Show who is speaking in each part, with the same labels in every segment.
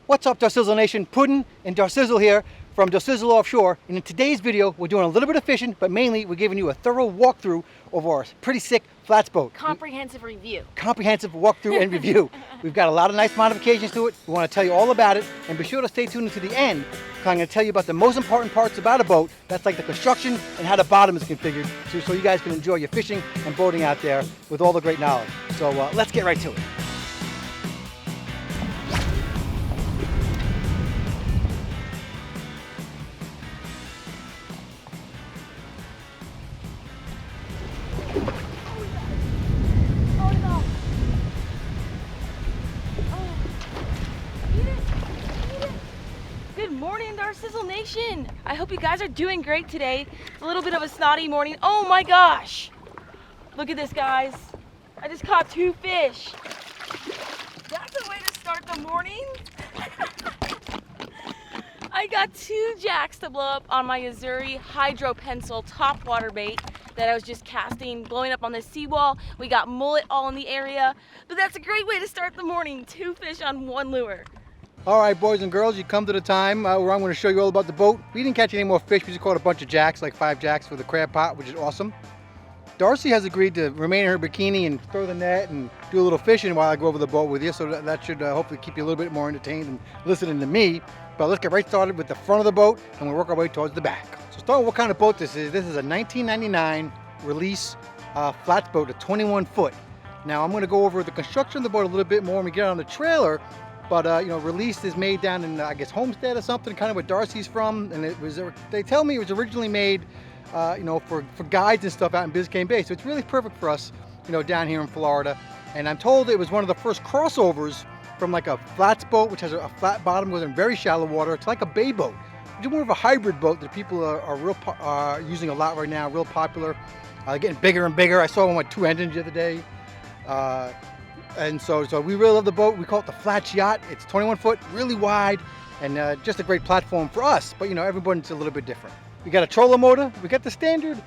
Speaker 1: What's up, Darcizzle Nation? Puddin' and Darcizzle here from Darcizzle Offshore. And in today's video, we're doing a little bit of fishing, but mainly we're giving you a thorough walkthrough of our pretty sick flats boat.
Speaker 2: Comprehensive review.
Speaker 1: Comprehensive walkthrough and review. We've got a lot of nice modifications to it. We want to tell you all about it, and be sure to stay tuned to the end, because I'm going to tell you about the most important parts about a boat. That's like the construction and how the bottom is configured, so you guys can enjoy your fishing and boating out there with all the great knowledge. So let's get right to it.
Speaker 2: Good morning, Darcizzle Nation. I hope you guys are doing great today. It's a little bit of a snotty morning. Oh my gosh. Look at this, guys. I just caught 2 fish. That's a way to start the morning. I got 2 jacks to blow up on my Azuri hydro pencil top water bait that I was just casting, blowing up on the seawall. We got mullet all in the area, but that's a great way to start the morning. 2 fish on 1 lure.
Speaker 1: All right, boys and girls, you come to the time where I'm going to show you all about the boat. We didn't catch any more fish. We just caught a bunch of jacks, like 5 jacks for the crab pot, which is awesome. Darcy has agreed to remain in her bikini and throw the net and do a little fishing while I go over the boat with you, so that should hopefully keep you a little bit more entertained and listening to me. But let's get right started with the front of the boat, and we'll work our way towards the back. So starting with what kind of boat this is. This is a 1999 release flats boat, a 21 foot. Now I'm going to go over the construction of the boat a little bit more when we get on the trailer. But you know, Released is made down in I guess Homestead or something, kind of where Darcy's from, and it was. They tell me it was originally made, you know, for guides and stuff out in Biscayne Bay. So it's really perfect for us, you know, down here in Florida. And I'm told it was one of the first crossovers from like a flats boat, which has a flat bottom, goes in very shallow water, to like a bay boat, which is more of a hybrid boat that people are using a lot right now, real popular, getting bigger and bigger. I saw one with 2 engines the other day. And so we really love the boat. We call it the Flats Yacht. It's 21 foot, really wide, and just a great platform for us. But you know, everyone's a little bit different. We got a trolling motor. We got the standard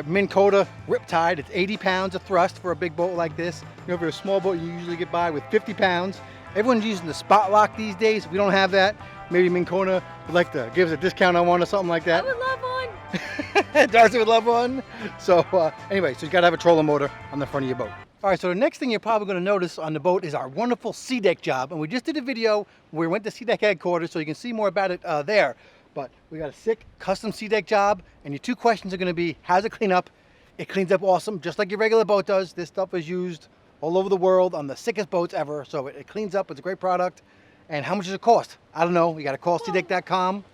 Speaker 1: Minn Kota Riptide. It's 80 pounds of thrust for a big boat like this. You know, if you're a small boat, you usually get by with 50 pounds. Everyone's using the spot lock these days. We don't have that. Maybe Minn Kota would like to give us a discount on one or something like that.
Speaker 2: I would love one.
Speaker 1: Darcy would love one. So anyway, so you gotta have a trolling motor on the front of your boat. All right, so the next thing you're probably going to notice on the boat is our wonderful sea deck job. And we just did a video where we went to sea deck headquarters, so you can see more about it there. But we got a sick custom sea deck job, and your 2 questions are going to be, how's it clean up? It cleans up awesome, just like your regular boat does. This stuff is used all over the world on the sickest boats ever, so it cleans up. It's a great product. And how much does it cost? I don't know. You got to call seadeck.com.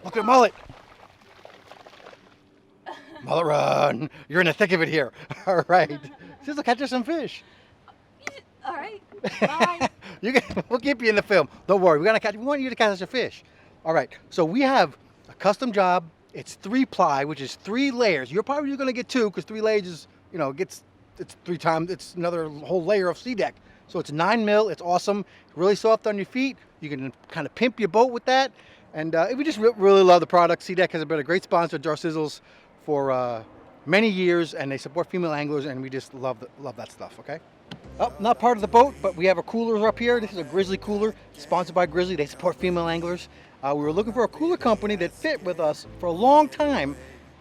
Speaker 1: Look at Mullet. Mullet run. You're in the thick of it here. All right. Just catch us some fish.
Speaker 2: All right. Bye.
Speaker 1: We'll keep you in the film. Don't worry. We want you to catch us a fish. All right. So we have a custom job. It's 3 ply, which is 3 layers. You're probably going to get 2 because 3 layers is, you know, it's 3 times. It's another whole layer of sea deck. So it's 9 mil. It's awesome. Really soft on your feet. You can kind of pimp your boat with that. And we just really love the product. Sea Deck has been a great sponsor of Darcizzle's for many years, and they support female anglers, and we just love that stuff. Okay. Oh, not part of the boat, but we have a cooler up here. This is a Grizzly cooler, sponsored by Grizzly. They support female anglers. We were looking for a cooler company that fit with us for a long time,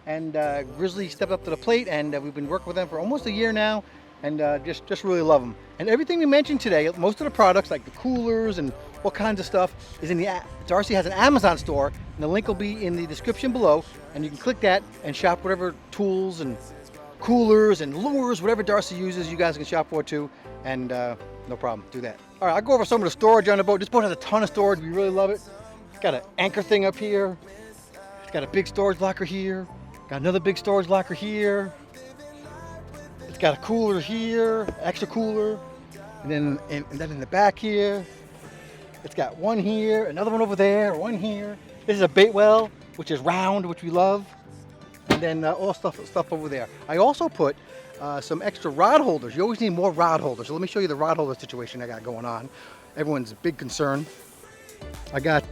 Speaker 1: and Grizzly stepped up to the plate, and we've been working with them for almost a year now, and just really love them. And everything we mentioned today, most of the products like the coolers and all kinds of stuff is in the app. Darcy has an Amazon store, and the link will be in the description below, and you can click that and shop whatever tools and coolers and lures, whatever Darcy uses, you guys can shop for too, and no problem, do that. All right, I'll go over some of the storage on the boat. This boat has a ton of storage. We really love it. It's got an anchor thing up here. It's got a big storage locker here. Got another big storage locker here. It's got a cooler here, extra cooler, and then in the back here, it's got one here, another one over there, one here. This is a bait well, which is round, which we love, and then all stuff over there. I also put some extra rod holders. You always need more rod holders. So let me show you the rod holder situation I got going on. Everyone's big concern. I got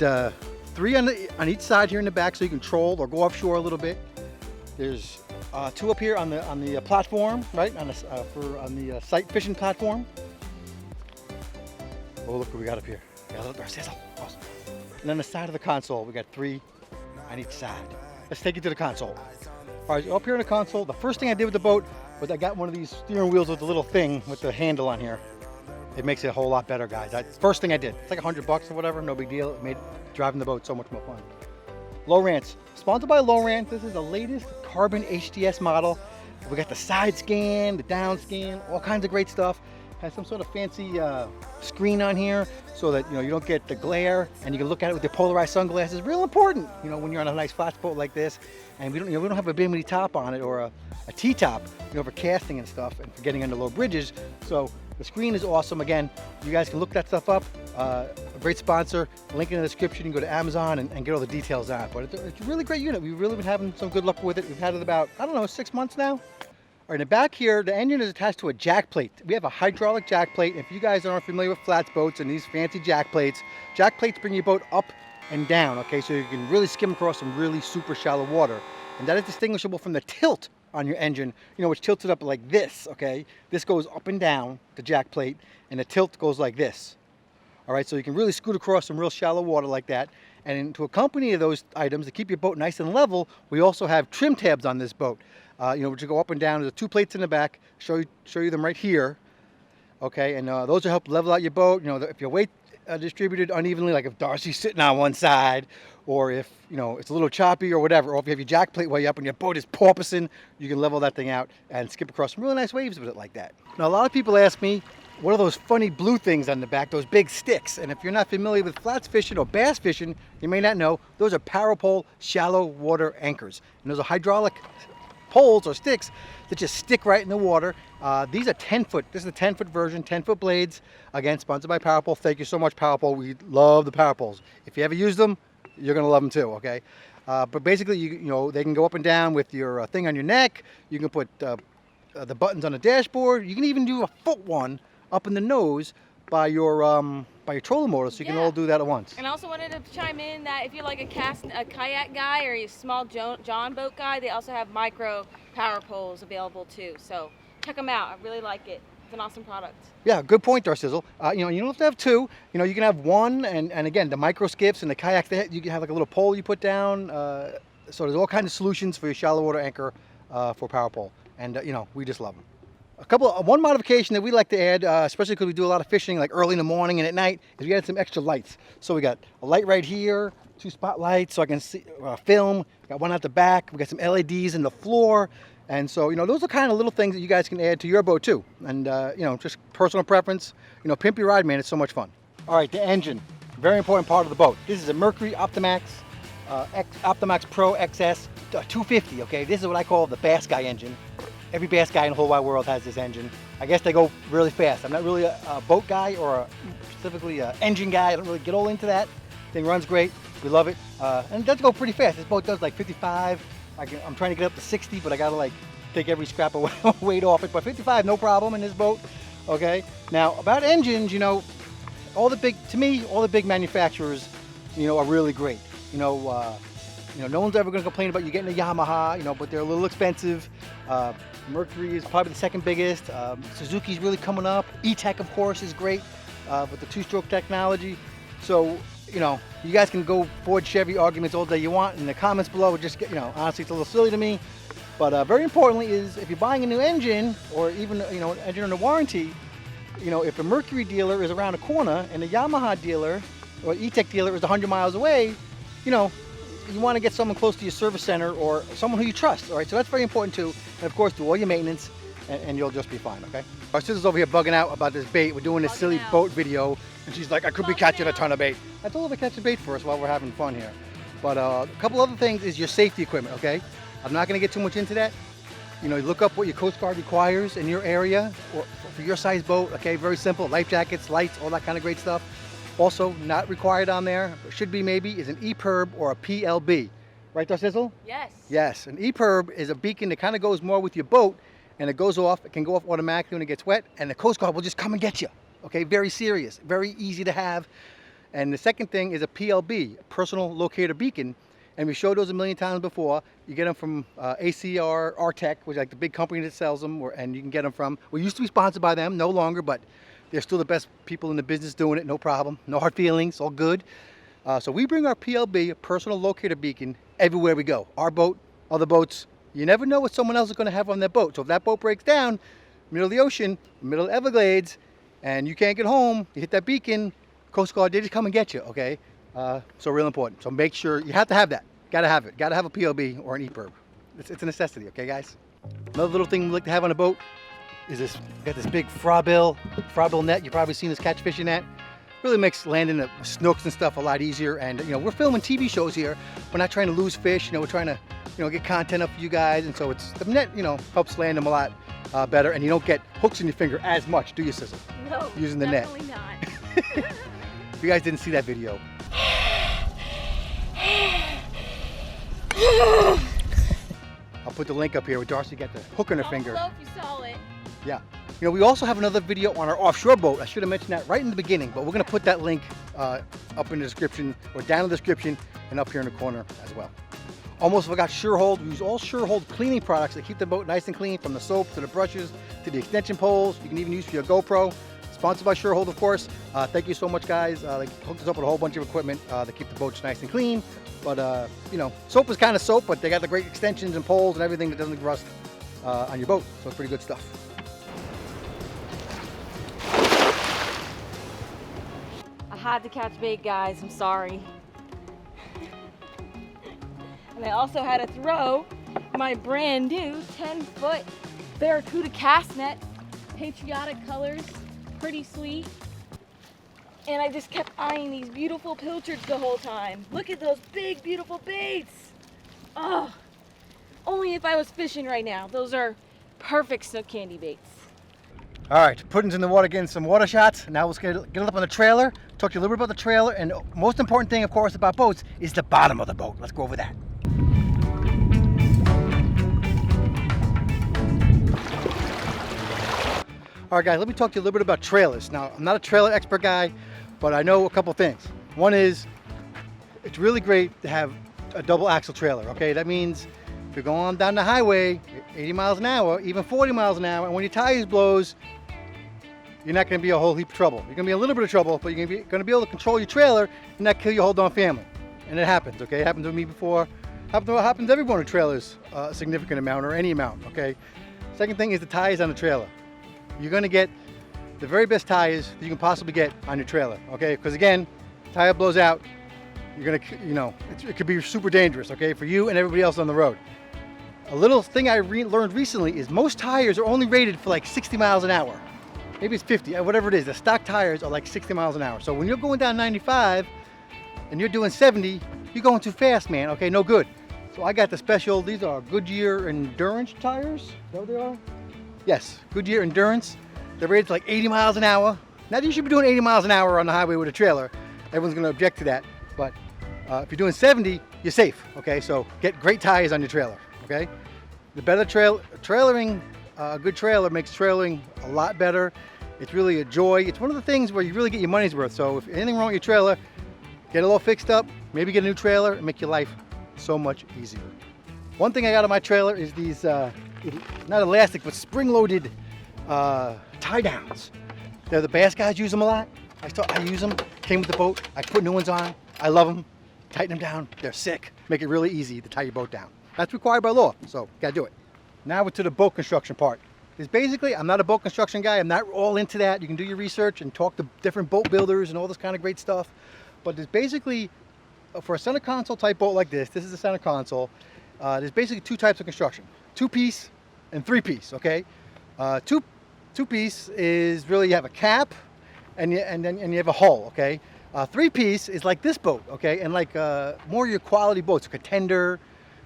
Speaker 1: 3 on each side here in the back, so you can troll or go offshore a little bit. There's 2 up here on the platform, right on the sight fishing platform. Oh, look what we got up here. Got a little Darcizzle. Awesome. And then the side of the console, we got 3 on each side. Let's take you to the console. All right, so up here in the console, the first thing I did with the boat was I got one of these steering wheels with the little thing with the handle on here. It makes it a whole lot better, guys. First thing I did. It's like $100 or whatever, no big deal. It made driving the boat so much more fun. Lowrance, sponsored by Lowrance. This is the latest carbon HDS model. We got the side scan, the down scan, all kinds of great stuff. Has some sort of fancy screen on here so that you don't get the glare, and you can look at it with your polarized sunglasses. Real important, when you're on a nice flat boat like this, and we don't have a bimini top on it or a T-top, for casting and stuff and for getting under low bridges. So the screen is awesome. Again, you guys can look that stuff up. A great sponsor. Link in the description. You can go to Amazon and get all the details on it. But it's a really great unit. We've really been having some good luck with it. We've had it about, 6 months now. All right, in the back here, the engine is attached to a jack plate. We have a hydraulic jack plate. If you guys aren't familiar with flats boats and these fancy jack plates bring your boat up and down, okay? So you can really skim across some really super shallow water. And that is distinguishable from the tilt on your engine, which tilts it up like this, okay? This goes up and down, the jack plate, and the tilt goes like this. All right, so you can really scoot across some real shallow water like that. And to accompany those items, to keep your boat nice and level, we also have trim tabs on this boat. Which will go up and down. There's 2 plates in the back. Show you them right here. Okay, and those will help level out your boat. If your weight distributed unevenly, like if Darcy's sitting on one side, or if it's a little choppy or whatever, or if you have your jack plate while you're up and your boat is porpoising, you can level that thing out and skip across some really nice waves with it like that. Now, a lot of people ask me, what are those funny blue things on the back, those big sticks? And if you're not familiar with flats fishing or bass fishing, you may not know, those are APPAREL shallow water anchors. And those are hydraulic poles or sticks that just stick right in the water. These are 10-foot. This is the 10-foot version, 10-foot blades. Again, sponsored by APPAREL. Thank you so much, APPAREL. We love the APPARELs. If you ever use them, you're gonna love them too. Okay, but basically, they can go up and down with your thing on your neck. You can put the buttons on the dashboard. You can even do a foot one up in the nose by your trolling motor, so you can all do that at once.
Speaker 2: And I also wanted to chime in that if you're like a kayak guy or a small John boat guy, they also have micro power poles available too. So check them out. I really like it. It's an awesome product. Yeah, good point, Darcizzle. You don't have to have 2. You can have 1, and again, the micro skiffs and the kayaks, you can have like a little pole you put down. So there's all kinds of solutions for your shallow water anchor for APPAREL, and we just love them. One modification that we like to add, especially because we do a lot of fishing like early in the morning and at night, is we add some extra lights. So we got a light right here, 2 spotlights so I can see film. Got one at the back. We got some LEDs in the floor. And so, those are kind of little things that you guys can add to your boat too. And, just personal preference. Pimp your ride, man. It's so much fun. All right, the engine. Very important part of the boat. This is a Mercury Optimax Pro XS 250, okay? This is what I call the bass guy engine. Every bass guy in the whole wide world has this engine. I guess they go really fast. I'm not really a boat guy or specifically an engine guy. I don't really get all into that. Thing runs great. We love it. And it does go pretty fast. This boat does like 55. I'm trying to get up to 60, but I gotta like take every scrap of weight off it. But 55, no problem in this boat. Okay. Now about engines, all the big manufacturers, are really great. No one's ever going to complain about you getting a Yamaha, but they're a little expensive. Mercury is probably the second biggest. Suzuki's really coming up. E-Tech, of course, is great with the 2-stroke technology. So, you guys can go Ford, Chevy arguments all day you want in the comments below. Just get, honestly, it's a little silly to me. But very importantly is if you're buying a new engine or even, an engine under warranty, if a Mercury dealer is around a corner and a Yamaha dealer or E-Tech dealer is 100 miles away, you want to get someone close to your service center or someone who you trust. All right, so that's very important too. And of course, do all your maintenance and you'll just be fine, okay? Our sister's over here bugging out about this bait. We're doing this silly boat video and she's like, I could be catching a ton of bait. I told her to catch a bait for us while we're having fun here. But a couple other things is your safety equipment, okay? I'm not going to get too much into that. Look up what your Coast Guard requires in your area or for your size boat, okay? Very simple, life jackets, lights, all that kind of great stuff. Also, not required on there, but should be maybe, is an EPIRB or a PLB. Right, Darcizzle? Yes.
Speaker 1: Yes, an EPIRB is a beacon that kind of goes more with your boat, and it goes off, it can go off automatically when it gets wet, and the Coast Guard will just come and get you. Okay, very serious, very easy to have. And the second thing is a PLB, a personal locator beacon, and we showed those a million times before. You get them from ACR, RTEC, which is like the big company that sells them, and you can get them from, we used to be sponsored by them, no longer, but They're still the best people in the business doing it, no problem. No hard feelings, all good. So we bring our PLB, a personal locator beacon, everywhere we go. Our boat, other boats. You never know what someone else is going to have on their boat. So if that boat breaks down, middle of the ocean, middle of Everglades, and you can't get home, you hit that beacon, Coast Guard, they just come and get you, okay? So real important. So make sure, you have to have that. Gotta have it. Gotta have a PLB or an EPIRB. It's a necessity, okay guys? Another little thing we like to have on a boat is this, we got this big fraubill net. You've probably seen this catch fishing net. Really makes landing the snooks and stuff a lot easier. And you know, we're filming TV shows here. We're not trying to lose fish. You know, we're trying to, you know, get content up for you guys. And so it's, the net, you know, helps land them a lot better. And you don't get hooks in your finger as much, do you, Sizzle?
Speaker 2: No,
Speaker 1: using the net.
Speaker 2: definitely not.
Speaker 1: If you guys didn't see that video, I'll put the link up here where Darcy got the hook in her finger.
Speaker 2: Below if you saw it.
Speaker 1: Yeah. You know, we also have another video on our offshore boat. I should have mentioned that right in the beginning, but we're going to put that link up in the description or down in the description and up here in the corner as well. Almost forgot Surehold. We use all Surehold cleaning products that keep the boat nice and clean, from the soap to the brushes to the extension poles. You can even use for your GoPro. Sponsored by Surehold, of course. Thank you so much, guys. They hooked us up with a whole bunch of equipment to keep the boats nice and clean. But, you know, soap is kind of soap, but they got the great extensions and poles and everything that doesn't rust on your boat. So it's pretty good stuff.
Speaker 2: I had to catch bait, guys. I'm sorry. And I also had to throw my brand new 10-foot Barracuda cast net. Patriotic colors, pretty sweet. And I just kept eyeing these beautiful pilchards the whole time. Look at those big, beautiful baits. Oh, only if I was fishing right now. Those are perfect snook candy baits.
Speaker 1: All right, pudding's in the water, getting some water shots. Now let's get it up on the trailer. Talk to you a little bit about the trailer. And the most important thing, of course, about boats is the bottom of the boat. Let's go over that. All right, guys, let me talk to you a little bit about trailers. Now, I'm not a trailer expert guy, but I know a couple things. One is, it's really great to have a double axle trailer, okay? That means if you're going down the highway, 80 miles an hour, even 40 miles an hour, and when your tires blows, you're not gonna be a whole heap of trouble. You're gonna be a little bit of trouble, but you're gonna be able to control your trailer and not kill your whole darn family. And it happens, okay? It happened to me before. Happens to everyone who trailers a significant amount or any amount, okay? Second thing is the tires on the trailer. You're gonna get the very best tires that you can possibly get on your trailer, okay? Because again, tire blows out, you're gonna, you know, it could be super dangerous, okay, for you and everybody else on the road. A little thing I learned recently is most tires are only rated for like 60 miles an hour. Maybe it's 50, whatever it is. The stock tires are like 60 miles an hour. So when you're going down 95 and you're doing 70, you're going too fast, man, okay, no good. So I got the special, these are Goodyear Endurance tires, is that what they are? Yes, Goodyear Endurance. They're rated to like 80 miles an hour. Not that you should be doing 80 miles an hour on the highway with a trailer. Everyone's gonna object to that. But if you're doing 70, you're safe, okay? So get great tires on your trailer, okay? The better trailering, a good trailer makes trailering a lot better. It's really a joy. It's one of the things where you really get your money's worth. So if anything wrong with your trailer, get it all fixed up, maybe get a new trailer and make your life so much easier. One thing I got on my trailer is these, not elastic, but spring-loaded tie downs. They're the bass guys use them a lot. I use them, came with the boat. I put new ones on. I love them. Tighten them down. They're sick. Make it really easy to tie your boat down. That's required by law, so gotta do it. Now we're to the boat construction part. Is basically, I'm not a boat construction guy. I'm not all into that. You can do your research and talk to different boat builders and all this kind of great stuff. But there's basically, for a center console type boat like this is the center console. There's basically two types of construction: 2-piece and 3-piece. Okay, two-piece is really you have a cap and you have a hull. Okay, 3-piece is like this boat. Okay, and like more of your quality boats, a contender,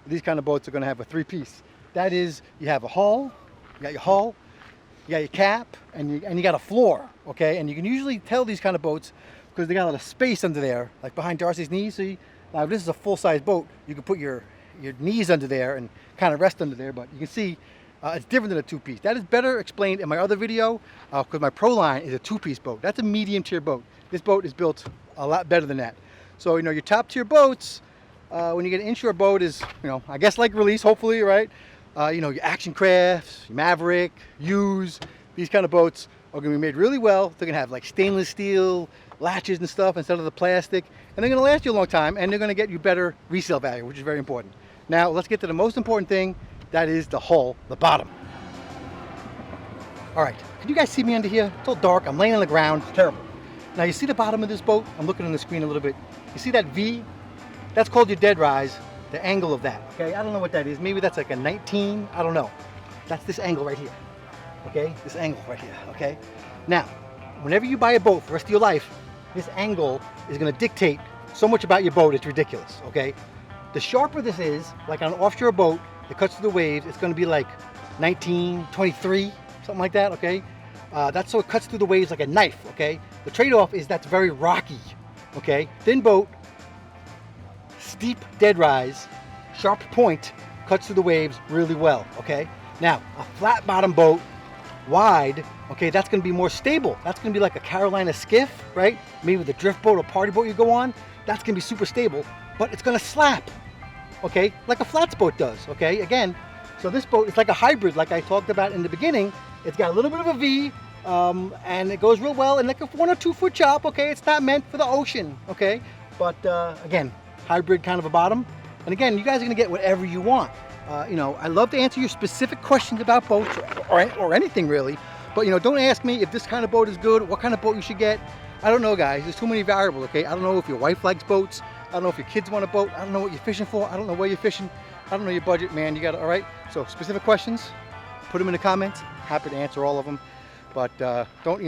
Speaker 1: these kind of boats are going to have a 3-piece. That is, you have a hull, you got your hull, you got your cap, and you got a floor. Okay, and you can usually tell these kind of boats because they got a lot of space under there, like behind Darcy's knees. See, now if this is a full-size boat, you can put your knees under there and kind of rest under there, but you can see it's different than a 2-piece. That is better explained in my other video because my Pro line is a 2-piece boat. That's a medium tier boat. This boat is built a lot better than that. So, you know, your top tier boats, when you get an inshore boat is, you know, I guess like Release, hopefully, right? You know, your Action Crafts, your Maverick, Hughes, these kind of boats are going to be made really well. They're going to have like stainless steel latches and stuff instead of the plastic, and they're going to last you a long time, and they're going to get you better resale value, which is very important. Now let's get to the most important thing, that is the hull, the bottom. All right, can you guys see me under here? It's all dark, I'm laying on the ground, it's terrible. Now you see the bottom of this boat? I'm looking on the screen a little bit. You see that V? That's called your dead rise, the angle of that, okay? I don't know what that is. Maybe that's like a 19, I don't know. That's this angle right here, okay? This angle right here, okay? Now, whenever you buy a boat for the rest of your life, this angle is gonna dictate so much about your boat, it's ridiculous, okay? The sharper this is, like on an offshore boat that cuts through the waves, it's gonna be like 19, 23, something like that, okay? That's so it cuts through the waves like a knife, okay? The trade-off is that's very rocky, okay? Thin boat, steep dead rise, sharp point, cuts through the waves really well, okay? Now, a flat bottom boat, wide, okay, that's gonna be more stable. That's gonna be like a Carolina skiff, right? Maybe the drift boat or party boat you go on, that's gonna be super stable, but it's gonna slap, okay? Like a flats boat does, okay? Again, so this boat is like a hybrid, like I talked about in the beginning. It's got a little bit of a V, and it goes real well in like a 1 or 2 foot chop, okay? It's not meant for the ocean, okay? But again, hybrid kind of a bottom. And again, you guys are gonna get whatever you want. You know, I love to answer your specific questions about boats or anything really, but you know, don't ask me if this kind of boat is good, what kind of boat you should get. I don't know, guys. There's too many variables, okay? I don't know if your wife likes boats. I don't know if your kids want a boat. I don't know what you're fishing for. I don't know where you're fishing. I don't know your budget, man. You got it, all right? So specific questions, put them in the comments. Happy to answer all of them. But don't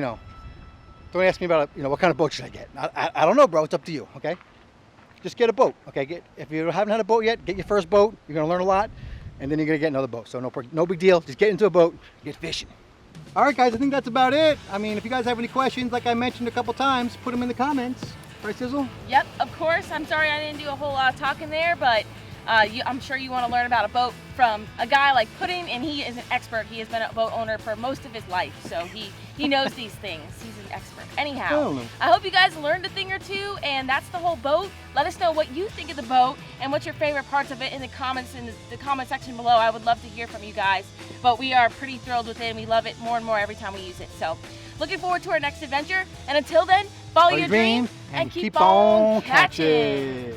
Speaker 1: ask me about, what kind of boat should I get? I don't know, bro. It's up to you, okay? Just get a boat, okay? If you haven't had a boat yet, get your first boat. You're gonna learn a lot, and then you're gonna get another boat. So no big deal. Just get into a boat, get fishing. All right, guys, I think that's about it. I mean, if you guys have any questions, like I mentioned a couple times, put them in the comments. Right, Sizzle?
Speaker 2: Yep, of course. I'm sorry I didn't do a whole lot of talking there, but I'm sure you want to learn about a boat from a guy like Pudding, and he is an expert. He has been a boat owner for most of his life, so he knows these things. He's an expert. Anyhow, I hope you guys learned a thing or two, and that's the whole boat. Let us know what you think of the boat and what's your favorite parts of it in the comments in the comment section below. I would love to hear from you guys, but we are pretty thrilled with it, and we love it more and more every time we use it. So looking forward to our next adventure, and until then, follow your dreams and keep on catching.